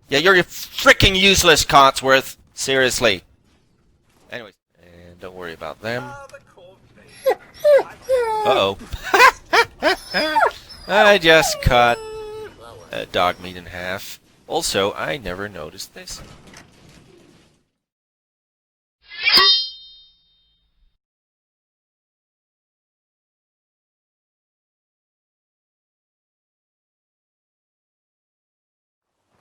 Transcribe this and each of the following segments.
Yeah, you're freaking useless, Cotsworth. Seriously. Anyways, and don't worry about them. Uh-oh. I just cut dog meat in half. Also, I never noticed this.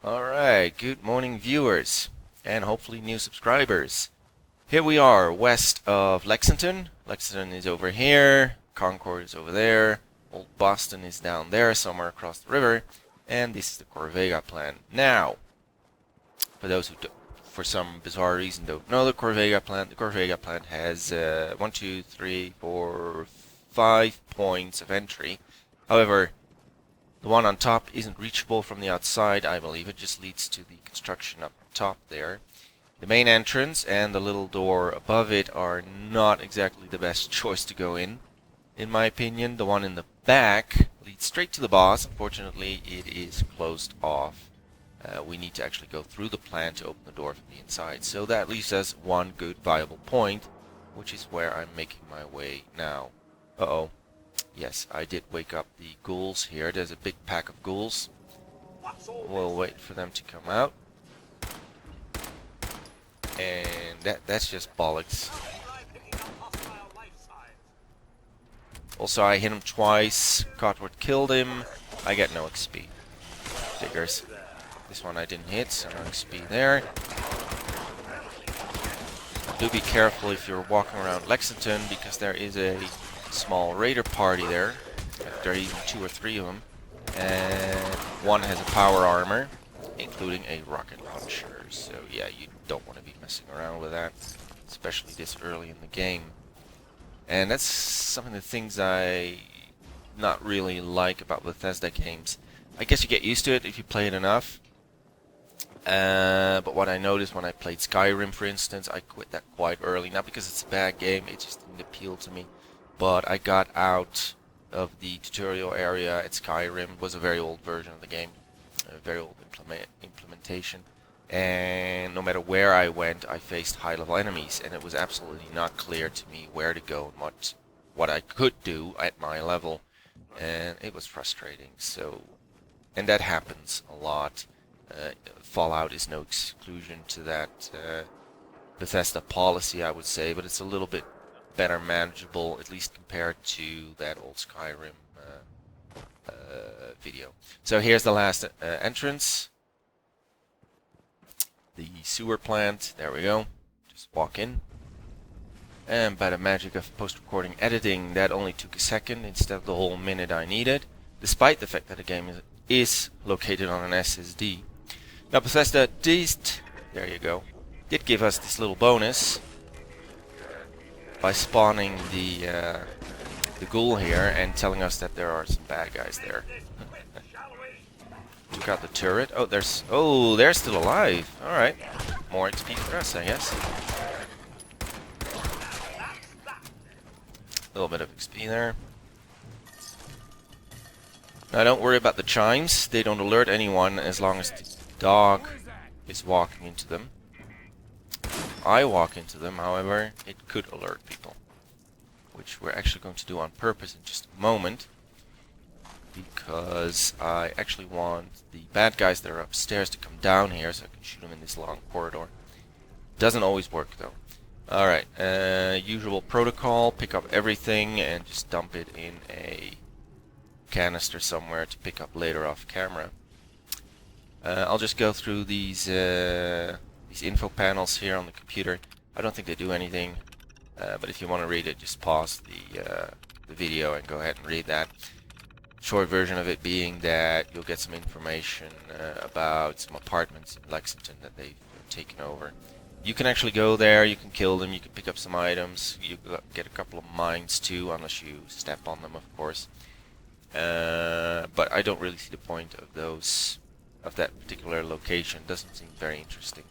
Alright, good morning viewers, and hopefully new subscribers. Here we are, west of Lexington. Lexington is over here, Concord is over there, Old Boston is down there, somewhere across the river, and this is the Corvega plan. Now, for those who for some bizarre reason don't know the Corvega plan has 1, 2, 3, 4, 5 points of entry. However, the one on top isn't reachable from the outside, I believe. It just leads to the construction up top there. The main entrance and the little door above it are not exactly the best choice to go in my opinion. The one in the back leads straight to the boss. Unfortunately, it is closed off. We need to actually go through the plan to open the door from the inside. So that leaves us one good viable point, which is where I'm making my way now. Uh-oh. Yes, I did wake up the ghouls here. There's a big pack of ghouls. We'll wait for them to come out. And that's just bollocks. Also, I hit him twice. Cotwood killed him. I get no XP. Figures. This one I didn't hit, so no XP there. Do be careful if you're walking around Lexington, because there is a small raider party there. There are even 2 or 3 of them, and one has a power armor, including a rocket launcher. So yeah, you don't want to be messing around with that, especially this early in the game. And that's some of the things I not really like about Bethesda games. I guess you get used to it if you play it enough. But what I noticed when I played Skyrim, for instance, I quit that quite early. Not because it's a bad game, it just didn't appeal to me. But I got out of the tutorial area at Skyrim. It was a very old version of the game, a very old implementation. And no matter where I went, I faced high-level enemies, and it was absolutely not clear to me where to go and what I could do at my level, and it was frustrating. So, and that happens a lot. Fallout is no exclusion to that Bethesda policy, I would say, but it's a little bit better manageable, at least compared to that old Skyrim video. So here's the last entrance. The sewer plant. There we go. Just walk in. And by the magic of post-recording editing, that only took a second instead of the whole minute I needed, despite the fact that the game is located on an SSD. Now Bethesda there you go, did give us this little bonus by spawning the ghoul here and telling us that there are some bad guys there. Took out the turret. They're still alive. Alright. More XP for us, I guess. A little bit of XP there. Now don't worry about the chimes. They don't alert anyone as long as the dog is walking into them. If I walk into them, however, it could alert people, which we're actually going to do on purpose in just a moment, because I actually want the bad guys that are upstairs to come down here so I can shoot them in this long corridor. Doesn't always work though. Alright, usual protocol, pick up everything and just dump it in a canister somewhere to pick up later off camera. I'll just go through these info panels here on the computer. I don't think they do anything, but if you want to read it, just pause the video and go ahead and read that. Short version of it being that you'll get some information about some apartments in Lexington that they've taken over. You can actually go there, you can kill them, you can pick up some items, you get a couple of mines too, unless you step on them, of course. But I don't really see the point of that particular location. Doesn't seem very interesting,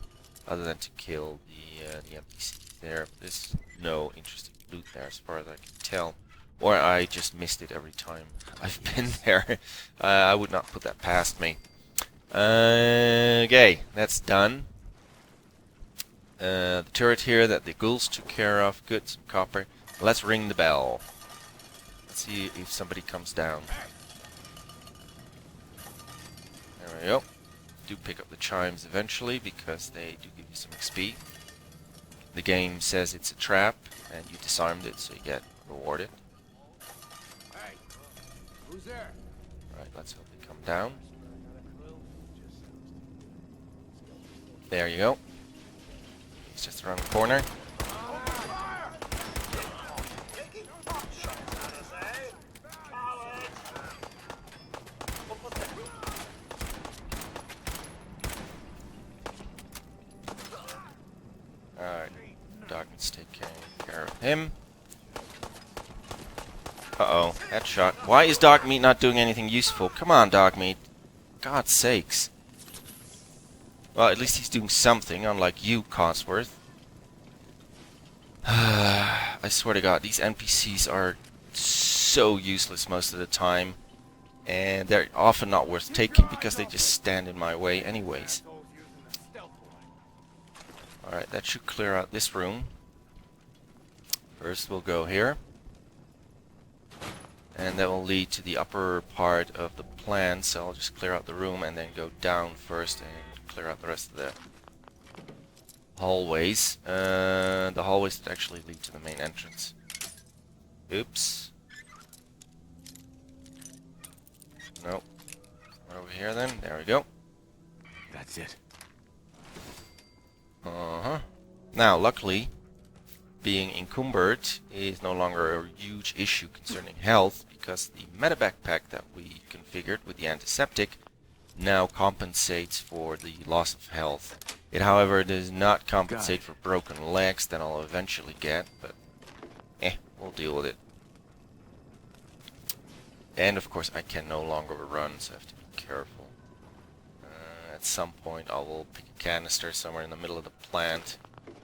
other than to kill the NPCs there. There's no interesting loot there as far as I can tell. Or I just missed it every time I've been there. I would not put that past me. Okay, that's done. The turret here that the ghouls took care of. Good, some copper. Let's ring the bell. Let's see if somebody comes down. There we go. Do pick up the chimes eventually because they do give you some XP. The game says it's a trap and you disarmed it, so you get rewarded. Hey, who's there? Alright, let's hope they come down. There you go. It's just around the corner. Alright, Dogmeat's taking care of him. Uh-oh, headshot. Why is Dogmeat not doing anything useful? Come on, Dogmeat. God's sakes. Well, at least he's doing something, unlike you, Codsworth. I swear to God, these NPCs are so useless most of the time. And they're often not worth taking because they just stand in my way anyways. Alright, that should clear out this room. First we'll go here. And that will lead to the upper part of the plan, so I'll just clear out the room and then go down first and clear out the rest of the hallways. The hallways that actually lead to the main entrance. Oops. Nope. Right over here then. There we go. That's it. Uh-huh. Now, luckily, being encumbered is no longer a huge issue concerning health, because the meta backpack that we configured with the antiseptic now compensates for the loss of health. It, however, does not compensate for broken legs that I'll eventually get, but we'll deal with it. And of course I can no longer run, so I have to be careful. At some point I will pick a canister somewhere in the middle of the plant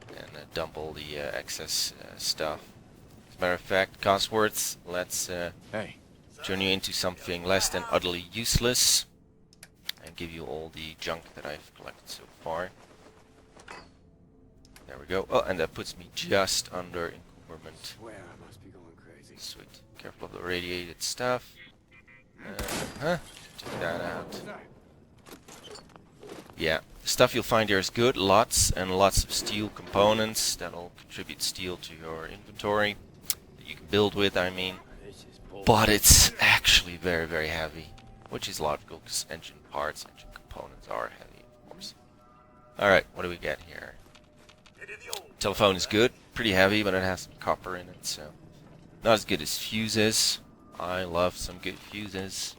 and dump all the excess stuff. As a matter of fact, Codsworth, let's turn you into something less than utterly useless and give you all the junk that I've collected so far. There we go. Oh, and that puts me just under encumberment. Swear I must be going crazy. Sweet. Careful of the radiated stuff. Take that out. Yeah, the stuff you'll find here is good. Lots and lots of steel components that'll contribute steel to your inventory that you can build with, I mean. But it's actually very, very heavy, which is logical because engine parts, engine components are heavy, of course. Alright, what do we get here? Telephone is good, pretty heavy, but it has some copper in it, so not as good as fuses. I love some good fuses.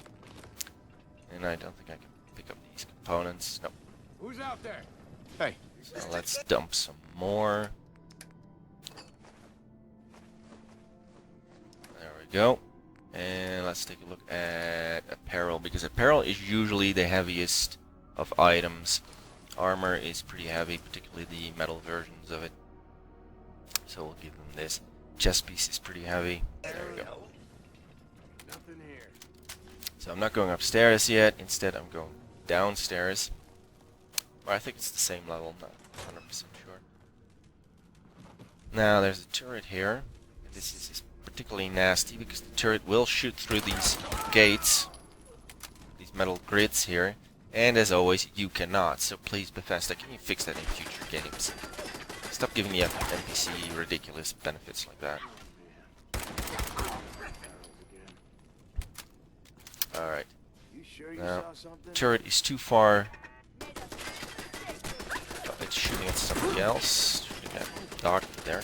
And I don't think I can pick up these components. Nope. Who's out there? Hey. So let's dump some more. There we go. And let's take a look at apparel, because apparel is usually the heaviest of items. Armor is pretty heavy, particularly the metal versions of it. So we'll give them this. Chest piece is pretty heavy. There we go. Nothing here. So I'm not going upstairs yet. Instead, I'm going downstairs. Well, I think it's the same level. I'm not 100% sure. Now, there's a turret here. This is particularly nasty because the turret will shoot through these gates, these metal grids here, and as always, you cannot. So please, Bethesda, can you fix that in future games? Stop giving the NPC ridiculous benefits like that. Alright. Now, turret is too far. Oh, it's shooting at somebody else. Shooting at Dogmeat there.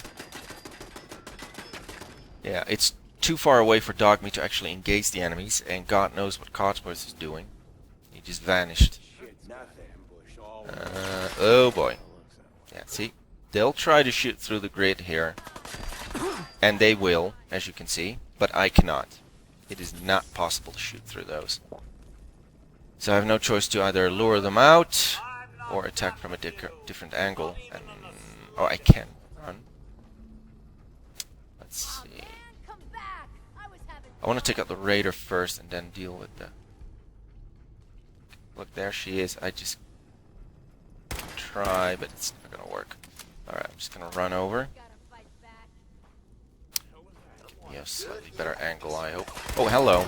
Yeah, it's too far away for Dogmeat to actually engage the enemies, and God knows what Codsworth is doing. He just vanished. Oh boy. Yeah, see? They'll try to shoot through the grid here. And they will, as you can see, but I cannot. It is not possible to shoot through those. So I have no choice to either lure them out or attack from a different angle. And, oh, I can run. Let's see. I want to take out the raider first and then deal with the... Look, there she is. I just try, but it's not gonna work. Alright, I'm just gonna run over. Yeah, slightly better angle, I hope. Oh, hello.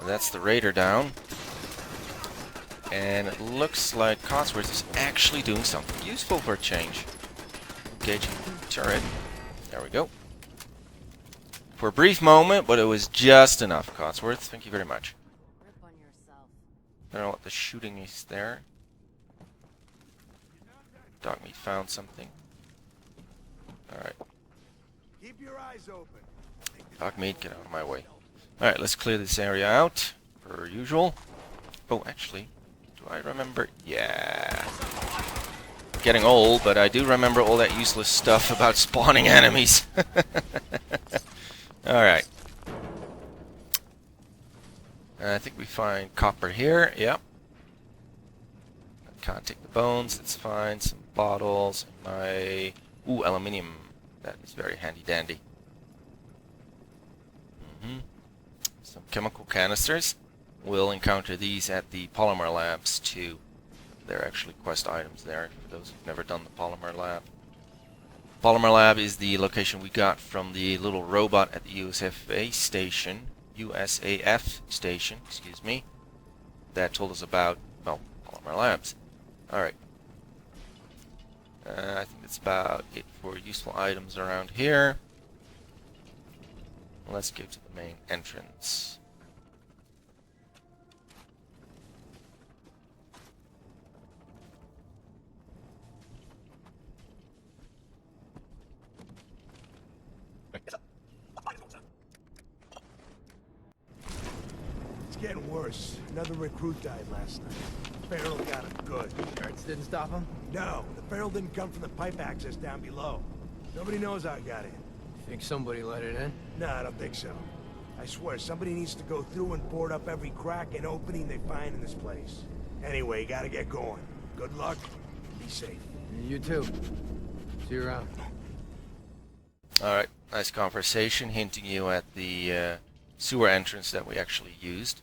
That's the raider down. And it looks like Codsworth is actually doing something useful for a change. Engaging the turret. There we go. For a brief moment, but it was just enough, Codsworth. Thank you very much. I don't know what the shooting is there. Dogmeat found something. Alright. Keep your eyes open. Dogmeat, get out of my way. Alright, let's clear this area out, per usual. Oh, actually, do I remember? Yeah. Getting old, but I do remember all that useless stuff about spawning enemies. Alright. I think we find copper here. Yep. I can't take the bones, that's fine. Some bottles. My... Ooh, aluminium. That is very handy dandy. Some chemical canisters. We'll encounter these at the polymer labs too. They're actually quest items there, for those who've never done the polymer lab. Polymer lab is the location we got from the little robot at the USAF station, excuse me, that told us about, well, polymer labs. Alright. I think that's about it for useful items around here. Let's go to the main entrance. It's getting worse. Another recruit died last night. Feral got him good. Guards didn't stop him? No, the Feral didn't come from the pipe access down below. Nobody knows how it got in. Think somebody let it in? No, I don't think so. I swear, somebody needs to go through and board up every crack and opening they find in this place. Anyway, gotta get going. Good luck. Be safe. You too. See you around. Alright, nice conversation, hinting you at the sewer entrance that we actually used.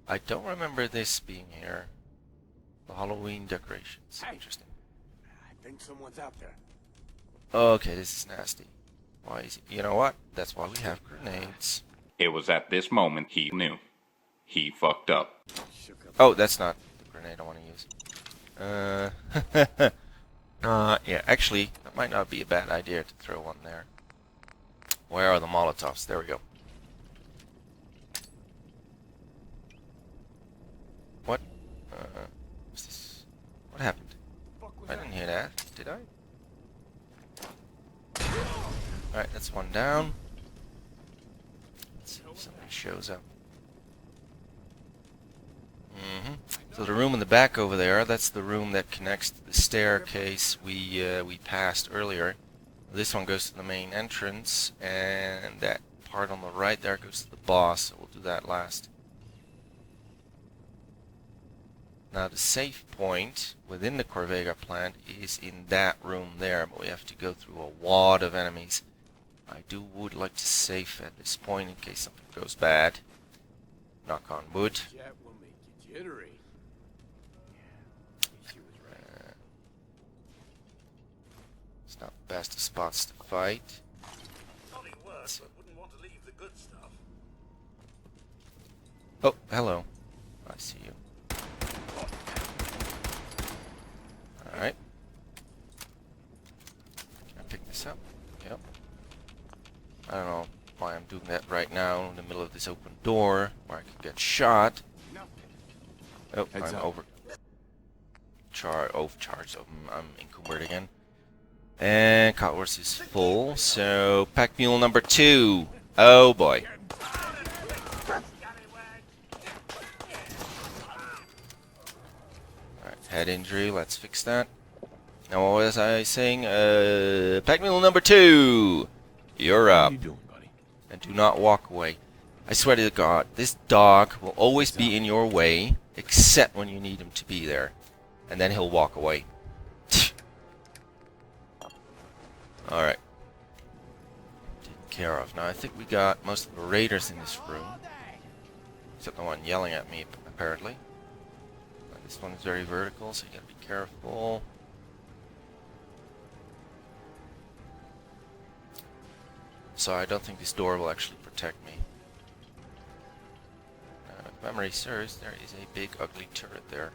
I don't remember this being here. The Halloween decorations. Hey. Interesting. I think someone's out there. Okay, this is nasty. Why is it? You know what? That's why we have grenades. It was at this moment he knew. He fucked up. Oh, that's not the grenade I want to use. Yeah, actually, that might not be a bad idea to throw one there. Where are the Molotovs? There we go. What? What's this? What happened? I didn't hear that. Did I? Alright, that's one down. Let's see if somebody shows up. So the room in the back over there, that's the room that connects to the staircase we passed earlier. This one goes to the main entrance, and that part on the right there goes to the boss, so we'll do that last. Now the save point within the Corvega plant is in that room there, but we have to go through a wad of enemies. I would like to save at this point in case something goes bad. Knock on wood. Jet will make you jittery. It's not the best of spots to fight. Probably worse, but wouldn't want to leave the good stuff. Oh, hello. I see you. Alright. Can I pick this up? Yep. I don't know why I'm doing that right now in the middle of this open door where I could get shot. Oh, Heads I'm up. overcharged. I'm encumbered again. And Cotworth is full, so pack mule number 2. Oh boy. Alright, head injury, let's fix that. Now what was I saying? Pack mule number 2! You're What up. are you doing, buddy? And do not walk away. I swear to God, this dog will always be in your way, except when you need him to be there. And then he'll walk away. Alright. Taken care of. Now I think we got most of the raiders in this room. Except the one yelling at me, apparently. This one is very vertical, so you gotta be careful. So I don't think this door will actually protect me. If memory serves, there is a big ugly turret there.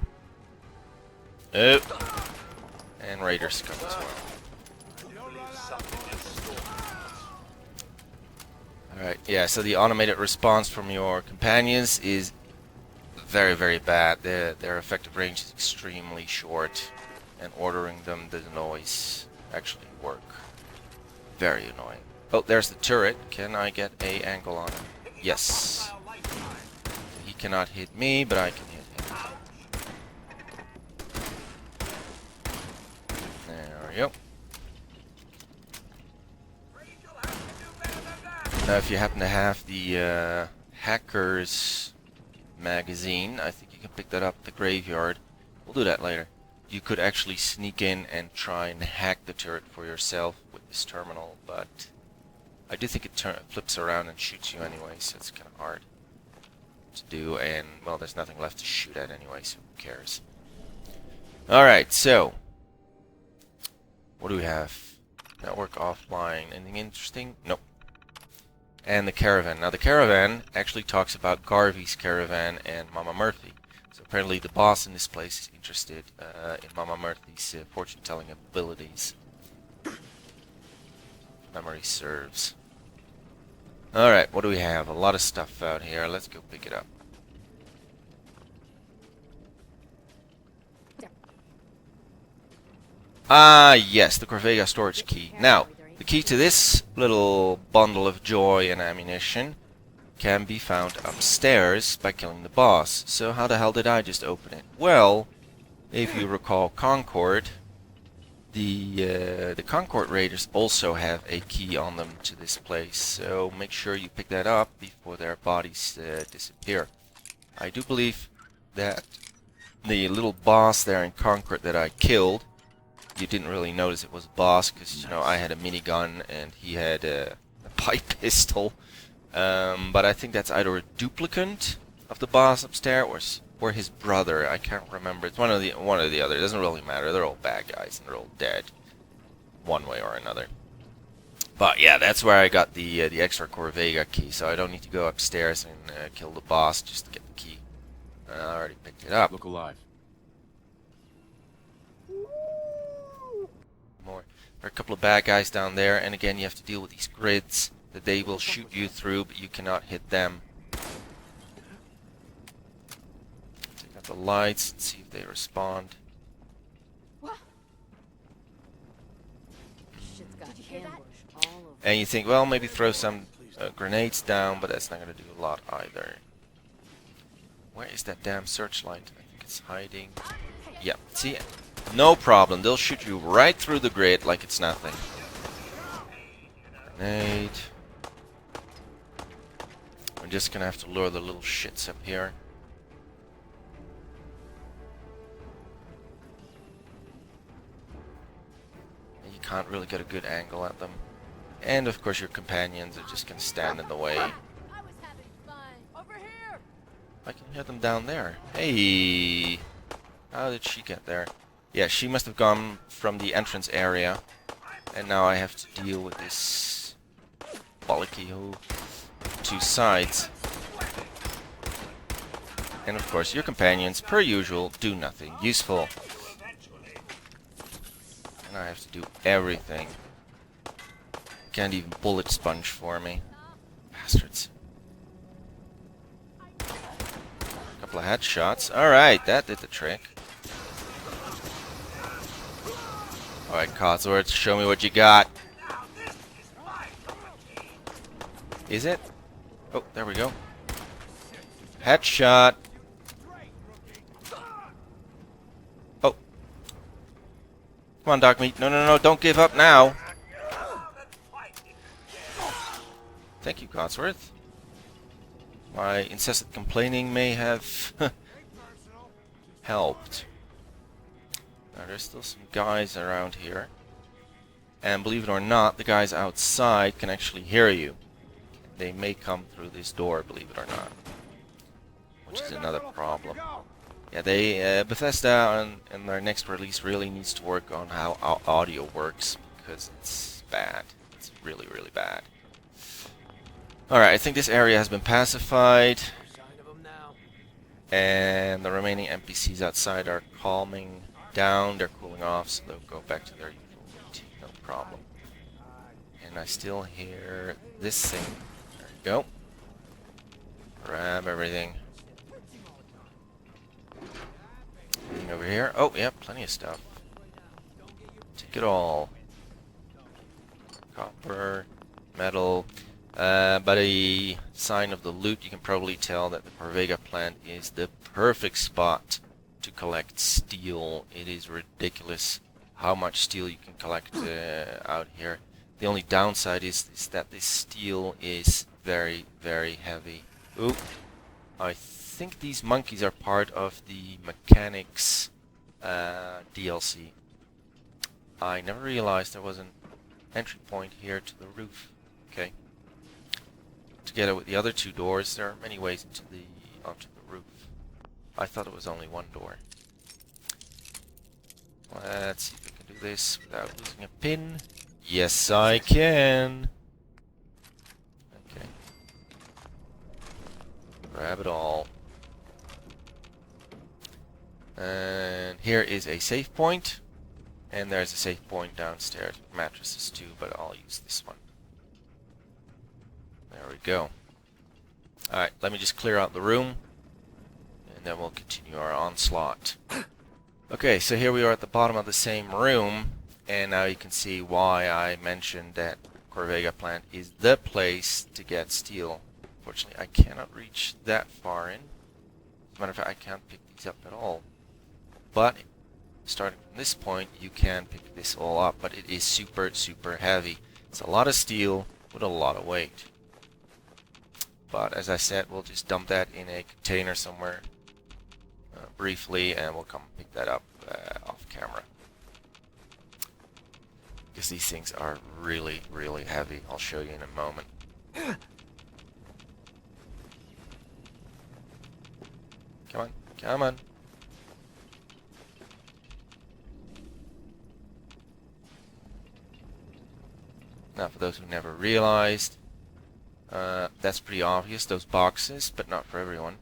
Oh! And raiders come as well. Alright, yeah, so the automated response from your companions is very, very bad. Their effective range is extremely short, and ordering them doesn't always actually work. Very annoying. Oh, there's the turret. Can I get a angle on him? Yes. He cannot hit me, but I can hit him. There we go. Now, if you happen to have the Hackers magazine, I think you can pick that up at the graveyard. We'll do that later. You could actually sneak in and try and hack the turret for yourself with this terminal, but I do think it flips around and shoots you anyway, so it's kind of hard to do, and, well, there's nothing left to shoot at anyway, so who cares. Alright, so, what do we have? Network offline. Anything interesting? Nope. And the caravan. Now the caravan actually talks about Garvey's caravan and Mama Murphy. So apparently the boss in this place is interested in Mama Murphy's fortune-telling abilities. Memory serves. Alright, what do we have? A lot of stuff out here. Let's go pick it up. Ah, yes, the Corvega storage key. Now, the key to this little bundle of joy and ammunition can be found upstairs by killing the boss. So how the hell did I just open it? Well, if you recall Concord, the Concord Raiders also have a key on them to this place. So make sure you pick that up before their bodies disappear. I do believe that the little boss there in Concord that I killed, you didn't really notice it was a boss because, you know, I had a minigun and he had a pipe pistol. But I think that's either a duplicate of the boss upstairs or his brother. I can't remember. It's one or the other. It doesn't really matter. They're all bad guys and they're all dead, one way or another. But yeah, that's where I got the extra Corvega key. So I don't need to go upstairs and kill the boss just to get the key. I already picked it up. Look alive. More. There are a couple of bad guys down there, and again you have to deal with these grids that they will shoot you through, but you cannot hit them. Take out the lights and see if they respond. And you think, well, maybe throw some grenades down, but that's not going to do a lot either. Where is that damn searchlight? I think it's hiding. Yeah, see it? No problem. They'll shoot you right through the grid like it's nothing. Grenade. We're just gonna have to lure the little shits up here. And you can't really get a good angle at them. And of course your companions are just gonna stand in the way. I can hear them down there. Hey! How did she get there? Yeah, she must have gone from the entrance area. And now I have to deal with this bollocky who two sides. And of course your companions, per usual, do nothing useful. And I have to do everything. Can't even bullet sponge for me. Bastards. Couple of headshots. Alright, that did the trick. Alright, Codsworth, show me what you got. Is it? Oh, there we go. Headshot. Oh. Come on, Dogmeat. No, no, no, don't give up now. Thank you, Codsworth. My incessant complaining may have helped. Now, there's still some guys around here. And believe it or not, the guys outside can actually hear you. They may come through this door, believe it or not. Which is another problem. Yeah, they Bethesda in their next release really needs to work on how audio works, because it's bad. It's really, really bad. Alright, I think this area has been pacified, Sign of them now. and the remaining NPCs outside are calming down. They're cooling off, so they'll go back to their usual routine, no problem. And I still hear this thing. There you go. Grab everything. Anything over here? Oh, yeah, plenty of stuff. Take it all. Copper, metal. By the sign of the loot, you can probably tell that the Corvega plant is the perfect spot to collect steel. It is ridiculous how much steel you can collect out here. The only downside is that this steel is very, very heavy. Ooh, I think these monkeys are part of the mechanics DLC. I never realized there was an entry point here to the roof. Okay. Together with the other two doors, there are many ways onto the roof. I thought it was only one door. Let's see if we can do this without losing a pin. Yes, I can. Okay. Grab it all. And here is a save point. And there's a save point downstairs. Mattresses too, but I'll use this one. There we go. Alright, let me just clear out the room. And then we'll continue our onslaught. Okay, so here we are at the bottom of the same room. And now you can see why I mentioned that Corvega plant is the place to get steel. Unfortunately, I cannot reach that far in. As a matter of fact, I can't pick these up at all. But starting from this point, you can pick this all up. But it is super, super heavy. It's a lot of steel with a lot of weight. But as I said, we'll just dump that in a container somewhere briefly, and we'll come pick that up off camera. Because these things are really, really heavy. I'll show you in a moment. Come on, come on. Now, for those who never realized, that's pretty obvious, those boxes, but not for everyone.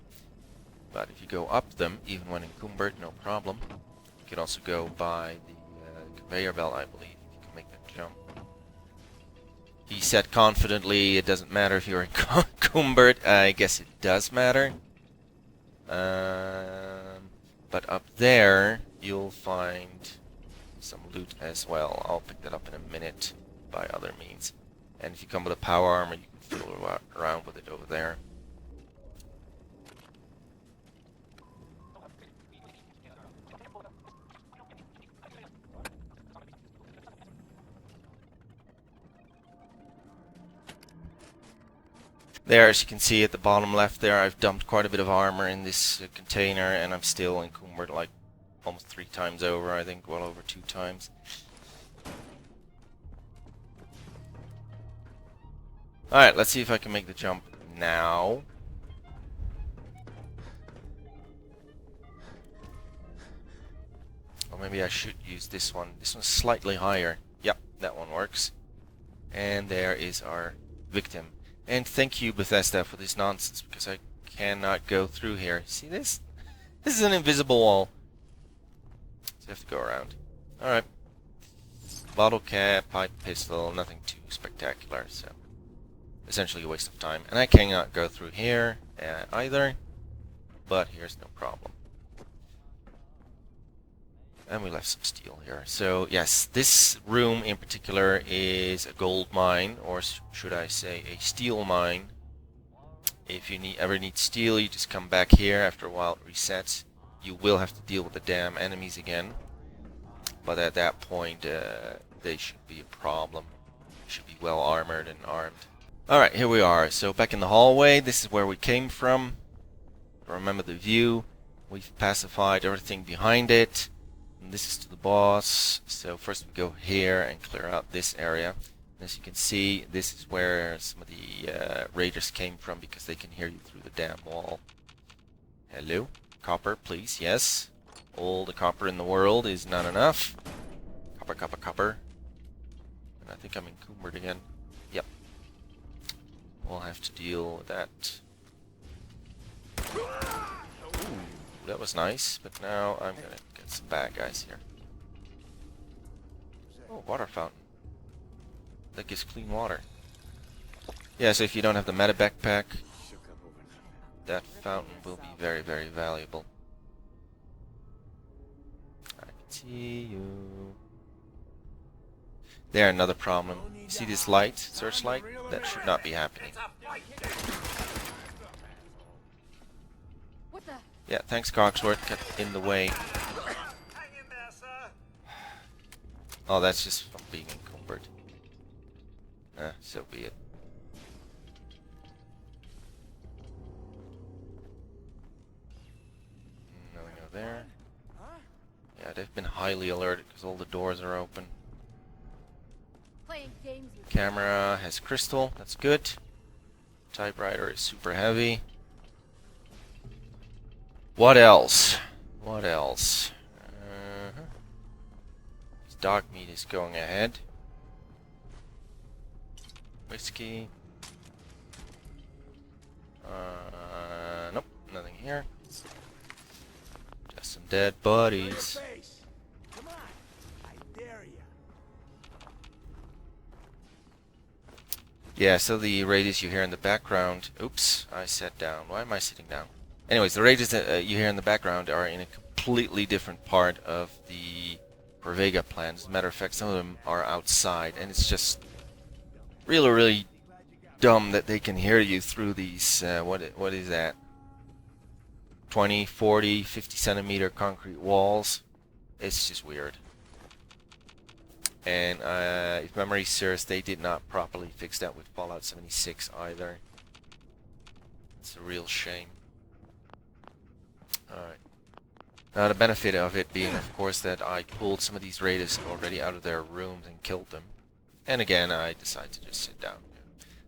But if you go up them, even when encumbered, no problem. You can also go by the conveyor belt, I believe. You can make that jump. He said confidently, it doesn't matter if you're encumbered. I guess it does matter. But up there, you'll find some loot as well. I'll pick that up in a minute by other means. And if you come with a power armor, you can fool around with it over there. There, as you can see at the bottom left there, I've dumped quite a bit of armor in this container, and I'm still encumbered like almost 3 times over, I think, well over 2 times. Alright, let's see if I can make the jump now. Or maybe I should use this one. This one's slightly higher. Yep, that one works. And there is our victim. And thank you, Bethesda, for this nonsense, because I cannot go through here. See this? This is an invisible wall. So you have to go around. Alright. Bottle cap, pipe, pistol, nothing too spectacular, so essentially a waste of time. And I cannot go through here either, but here's no problem. And we left some steel here. So yes, this room in particular is a gold mine, or should I say a steel mine. If you ever need steel, you just come back here. After a while it resets. You will have to deal with the damn enemies again. But at that point, they should be a problem. Should be well armored and armed. Alright, here we are. So back in the hallway, this is where we came from. Remember the view. We've pacified everything behind it. And this is to the boss. So first we go here and clear out this area. As you can see, this is where some of the raiders came from, because they can hear you through the damn wall. Hello? Copper, please. Yes. All the copper in the world is not enough. Copper, copper, copper. And I think I'm encumbered again. Yep. We'll have to deal with that. Ooh, that was nice, but now I'm gonna get some bad guys here. Oh, water fountain. That gives clean water. Yeah, so if you don't have the meta backpack, that fountain will be very, very valuable. I can see you. There, another problem. You see this light, searchlight? That should not be happening. What the? Yeah, thanks, Cogsworth. Get in the way. Hang in there, sir. Oh, that's just from being encumbered. So be it. Nothing over there. Yeah, they've been highly alerted because all the doors are open. Playing games with Camera has crystal, that's good. Typewriter is super heavy. What else? What else? Dog meat is going ahead. Whiskey. Nope, nothing here. Just some dead bodies. Come on, I dare ya. Yeah, so the radius you hear in the background... Oops, I sat down. Why am I sitting down? Anyways, the radius that you hear in the background are in a completely different part of the Corvega plant. As a matter of fact, some of them are outside, and it's just really, really dumb that they can hear you through these, what is that? 20, 40, 50 centimeter concrete walls. It's just weird. And if memory serves, they did not properly fix that with Fallout 76 either. It's a real shame. Alright. Now the benefit of it being, of course, that I pulled some of these raiders already out of their rooms and killed them. And again, I decide to just sit down.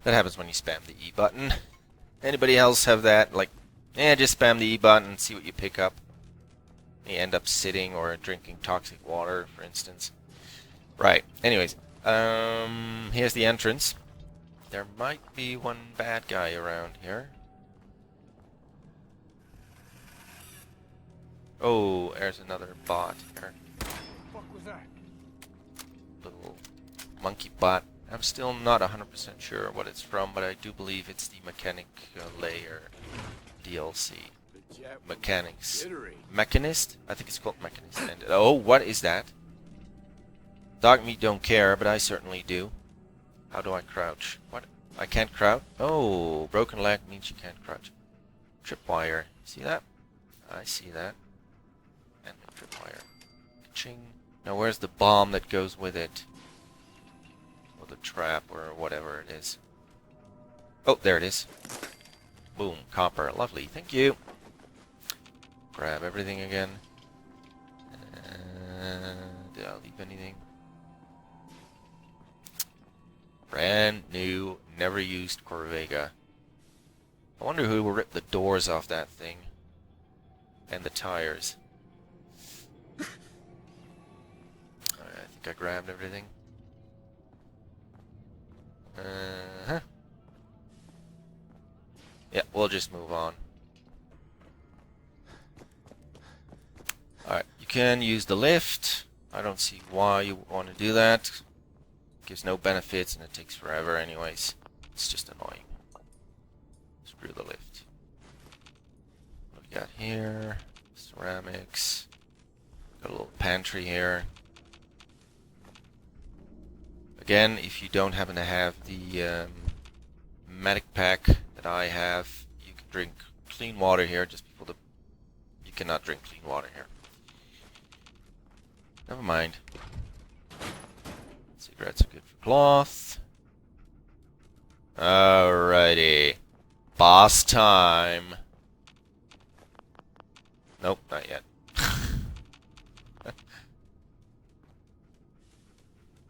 That happens when you spam the E button. Anybody else have that? Like, just spam the E button and see what you pick up. You end up sitting or drinking toxic water, for instance. Right. Anyways, here's the entrance. There might be one bad guy around here. Oh, there's another bot here. What was that? Little monkey bot. I'm still not 100% sure what it's from, but I do believe it's the Mechanic Layer DLC. Mechanics. Mechanist? I think it's called Mechanist. And, oh, what is that? Dog meat don't care, but I certainly do. How do I crouch? What? I can't crouch? Oh, broken leg means you can't crouch. Tripwire. See that? I see that. And the tripwire. Ka-ching. Now where's the bomb that goes with it? Or the trap, or whatever it is. Oh, there it is. Boom. Copper. Lovely. Thank you. Grab everything again. Did I leave anything? Brand new, never used Corvega. I wonder who will rip the doors off that thing. And the tires. Alright, I think I grabbed everything. Yeah, we'll just move on. Alright, you can use the lift. I don't see why you want to do that. Gives no benefits and it takes forever anyways. It's just annoying. Screw the lift. What do we got here? Ceramics. Got a little pantry here. Again, if you don't happen to have the medic pack that I have, you can drink clean water here. Just people that you cannot drink clean water here. Never mind. Cigarettes are good for cloth. Alrighty. Boss time. Nope, not yet.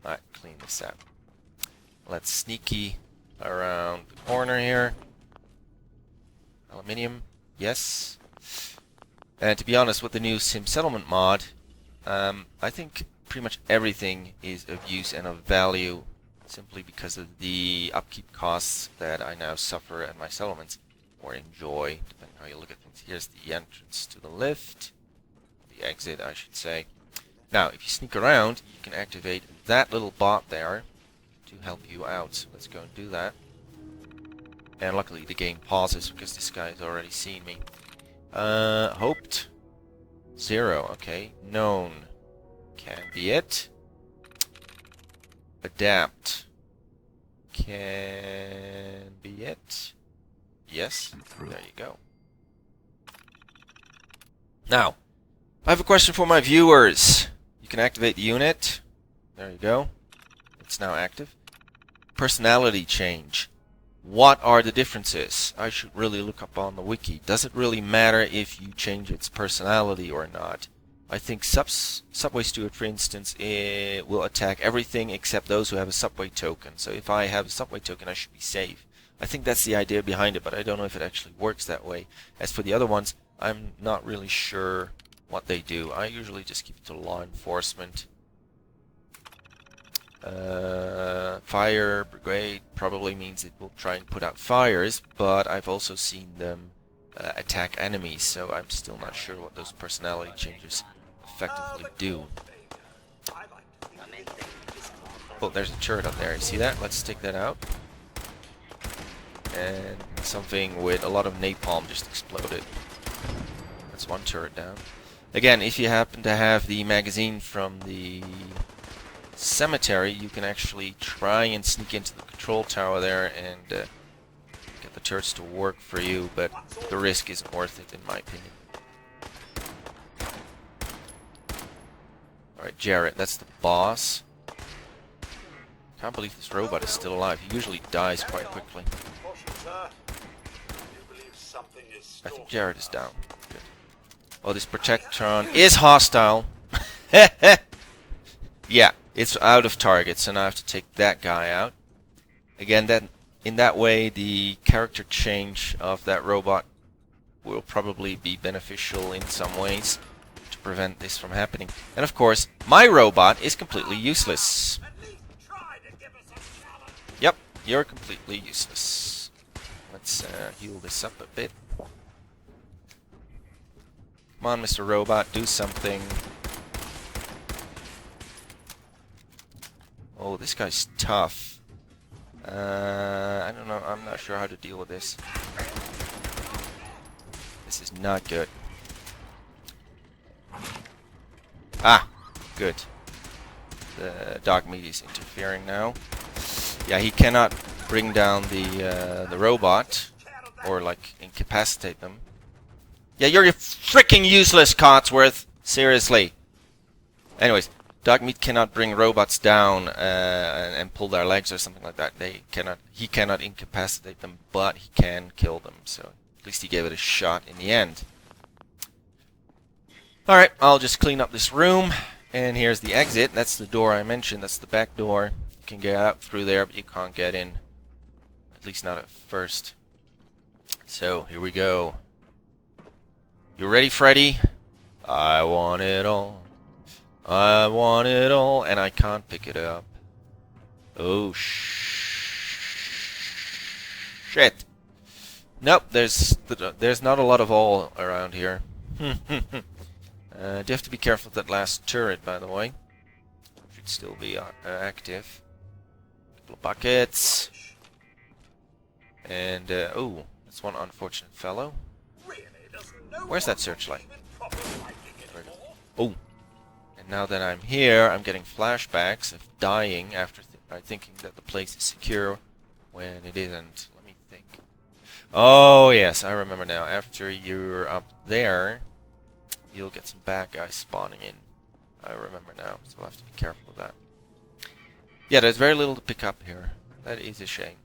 Alright, clean this out. Let's sneaky around the corner here. Aluminium, yes. And to be honest, with the new Sim Settlement mod, I think pretty much everything is of use and of value simply because of the upkeep costs that I now suffer at my settlements, or enjoy, depending on how you look at things. Here's the entrance to the lift, the exit I should say. Now if you sneak around, you can activate that little bot there to help you out. So let's go and do that. And luckily the game pauses because this guy has already seen me. Hoped. 0, okay. Known. Can be it. Adapt. Can be it. Yes. There you go. Now, I have a question for my viewers. You can activate the unit. There you go. It's now active. Personality change. What are the differences? I should really look up on the wiki. Does it really matter if you change its personality or not? I think Subway Steward, for instance, it will attack everything except those who have a Subway token. So if I have a Subway token, I should be safe. I think that's the idea behind it, but I don't know if it actually works that way. As for the other ones, I'm not really sure what they do. I usually just keep it to law enforcement. Fire brigade probably means it will try and put out fires, but I've also seen them attack enemies, so I'm still not sure what those personality changes effectively do. Oh, there's a turret up there. You see that? Let's take that out. And something with a lot of napalm just exploded. That's one turret down. Again, if you happen to have the magazine from the cemetery, you can actually try and sneak into the control tower there and get the turrets to work for you, but the risk isn't worth it in my opinion. Alright, Jarrett, that's the boss. Can't believe this robot is still alive. He usually dies quite quickly. I think Jarrett is down. Good. Oh, this Protectron is hostile. Yeah, it's out of target, so now I have to take that guy out. Again, in that way, the character change of that robot will probably be beneficial in some ways to prevent this from happening. And of course, my robot is completely useless. Yep, you're completely useless. Let's heal this up a bit. Come on, Mr. Robot, do something. Oh, this guy's tough. I don't know. I'm not sure how to deal with this. This is not good. Ah, good. The dog meat is interfering now. Yeah, he cannot bring down the robot or like incapacitate them. Yeah, you're freaking useless, Cotsworth. Seriously. Anyways, Dogmeat cannot bring robots down and pull their legs or something like that. He cannot incapacitate them, but he can kill them. So at least he gave it a shot in the end. Alright, I'll just clean up this room. And here's the exit. That's the door I mentioned. That's the back door. You can get out through there, but you can't get in. At least not at first. So, here we go. You ready, Freddy? I want it all. I want it all, and I can't pick it up. Oh, shit. Nope, there's not a lot of all around here. You have to be careful with that last turret, by the way. Should still be active. Couple of buckets. And, oh, that's one unfortunate fellow. Where's that searchlight? Oh. And now that I'm here, I'm getting flashbacks of dying after thinking that the place is secure when it isn't. Let me think. Oh, yes, I remember now. After you're up there, you'll get some bad guys spawning in. I remember now, so I'll have to be careful with that. Yeah, there's very little to pick up here. That is a shame.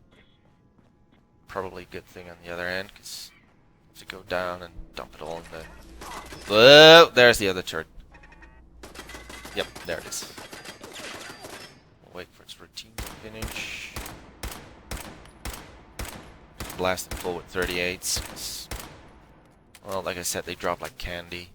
Probably a good thing on the other end, because I have to go down and dump it all in the... Whoa, there's the other turret. Yep, there it is. We'll wait for its routine to finish. Blast it full with 38s. Well, like I said, they drop like candy.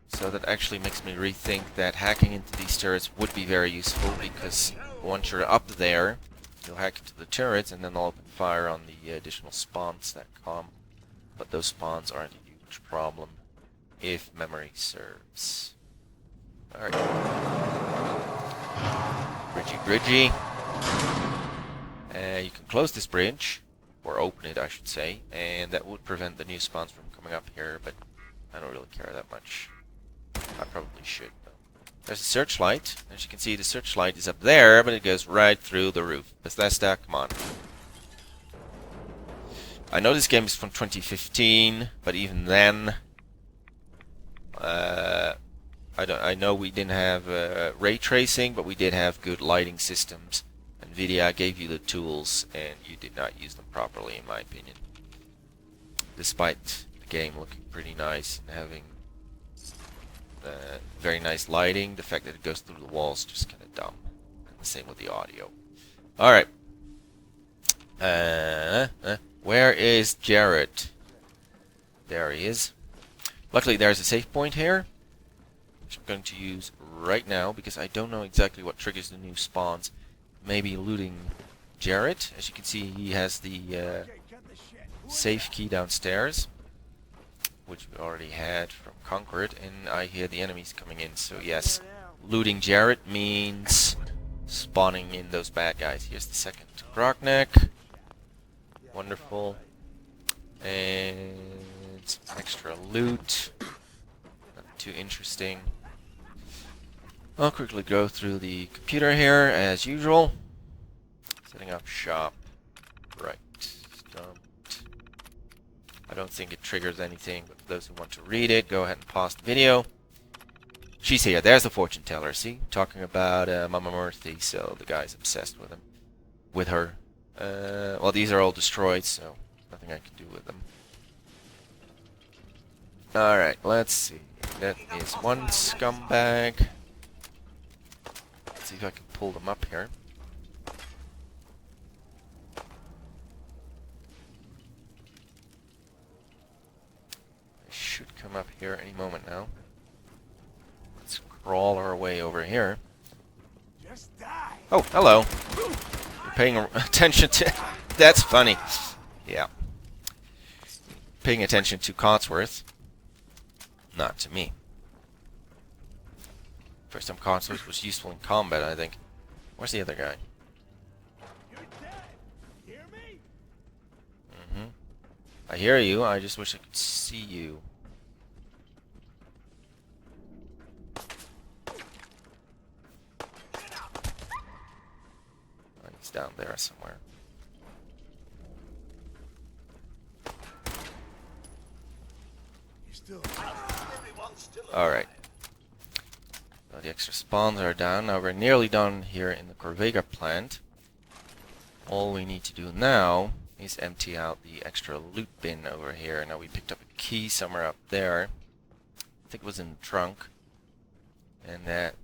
So that actually makes me rethink that hacking into these turrets would be very useful, because once you're up there, you'll hack into the turrets and then they'll open fire on the additional spawns that come. But those spawns aren't a huge problem, if memory serves. Alright. Bridgy. You can close this bridge, or open it I should say, and that would prevent the new spawns from coming up here, but I don't really care that much. I probably should though. There's a searchlight. As you can see, the searchlight is up there, but it goes right through the roof. Bethesda, come on. I know this game is from 2015, but even then, I know we didn't have ray tracing, but we did have good lighting systems. Nvidia gave you the tools, and you did not use them properly, in my opinion. Despite the game looking pretty nice and having very nice lighting, the fact that it goes through the walls is just kind of dumb. And the same with the audio. Alright. Where is Jared? There he is. Luckily there's a save point here, which I'm going to use right now, because I don't know exactly what triggers the new spawns. Maybe looting Jared. As you can see, he has the safe key downstairs, which we already had from Conquered, and I hear the enemies coming in, so yes, looting Jared means spawning in those bad guys. Here's the second Grogneck. Wonderful. And some extra loot. Not too interesting. I'll quickly go through the computer here, as usual. Setting up shop. Right. Stumped. I don't think it triggers anything, but for those who want to read it, go ahead and pause the video. She's here. There's the fortune teller. See? Talking about Mama Murthy, so the guy's obsessed with him. With her. Well, these are all destroyed, so nothing I can do with them. Alright, let's see. That is one scumbag. Let's see if I can pull them up here. They should come up here any moment now. Let's crawl our way over here. Just die. Oh, hello. You're paying attention to... That's funny. Yeah. Paying attention to Codsworth. Not to me. First time Codsworth was useful in combat, I think. Where's the other guy? You're dead. Hear me? I hear you, I just wish I could see you. Oh, he's down there somewhere. You're still. Alright. So the extra spawns are down. Now we're nearly done here in the Corvega plant. All we need to do now is empty out the extra loot bin over here. Now we picked up a key somewhere up there. I think it was in the trunk. And that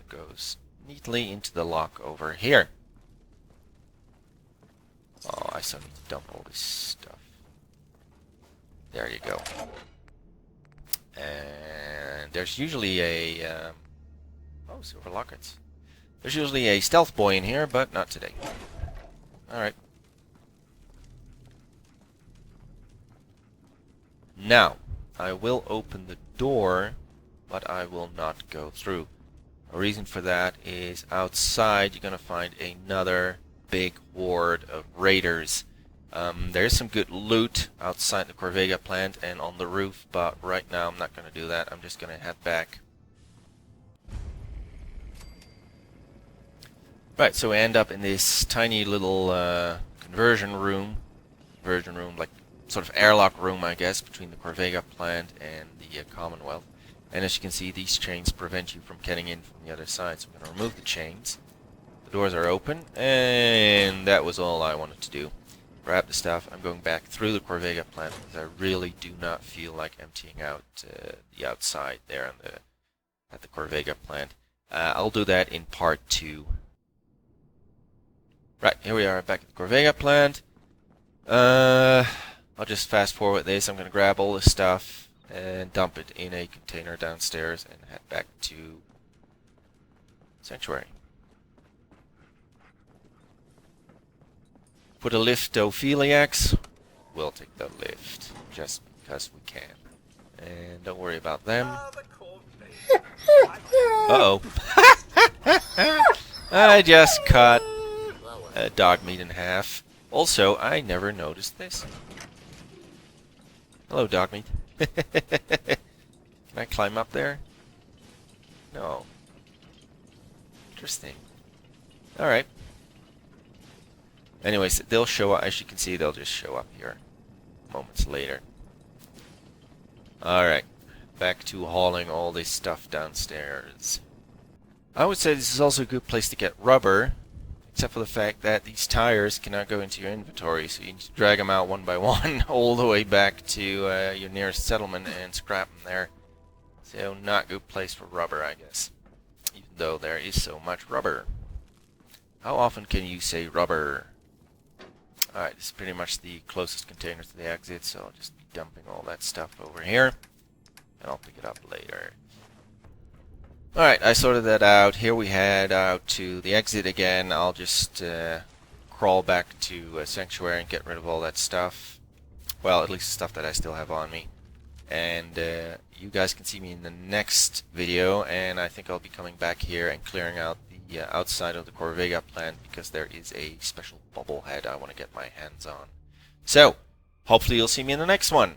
goes neatly into the lock over here. Oh, I still need to dump all this stuff. There you go. And there's usually a... oh, silver lockets. There's usually a stealth boy in here, but not today. Alright. Now, I will open the door, but I will not go through. A reason for that is outside you're going to find another big horde of raiders. There's some good loot outside the Corvega plant and on the roof, but right now I'm not going to do that. I'm just going to head back. Right, so we end up in this tiny little conversion room, like sort of airlock room, I guess, between the Corvega plant and the Commonwealth. And as you can see, these chains prevent you from getting in from the other side, so I'm going to remove the chains. The doors are open, and that was all I wanted to do. Grab the stuff. I'm going back through the Corvega plant because I really do not feel like emptying out the outside there at the Corvega plant. I'll do that in part 2. Right, here we are back at the Corvega plant. I'll just fast forward this. I'm going to grab all this stuff and dump it in a container downstairs and head back to Sanctuary. For the Liftophiliacs, we'll take the lift just because we can. And don't worry about them. Uh-oh. I just cut dog meat in half. Also, I never noticed this. Hello, dog meat. Can I climb up there? No. Interesting. Alright. Anyways, they'll show up, as you can see, they'll just show up here moments later. Alright. Back to hauling all this stuff downstairs. I would say this is also a good place to get rubber, except for the fact that these tires cannot go into your inventory, so you need to drag them out one by one all the way back to your nearest settlement and scrap them there. So not a good place for rubber, I guess, even though there is so much rubber. How often can you say rubber? Alright, this is pretty much the closest container to the exit, so I'll just be dumping all that stuff over here, and I'll pick it up later. Alright, I sorted that out. Here we head out to the exit again. I'll just crawl back to Sanctuary and get rid of all that stuff. Well, at least the stuff that I still have on me. And you guys can see me in the next video, and I think I'll be coming back here and clearing out the outside of the Corvega plant because there is a special bubble head I want to get my hands on. So, hopefully you'll see me in the next one.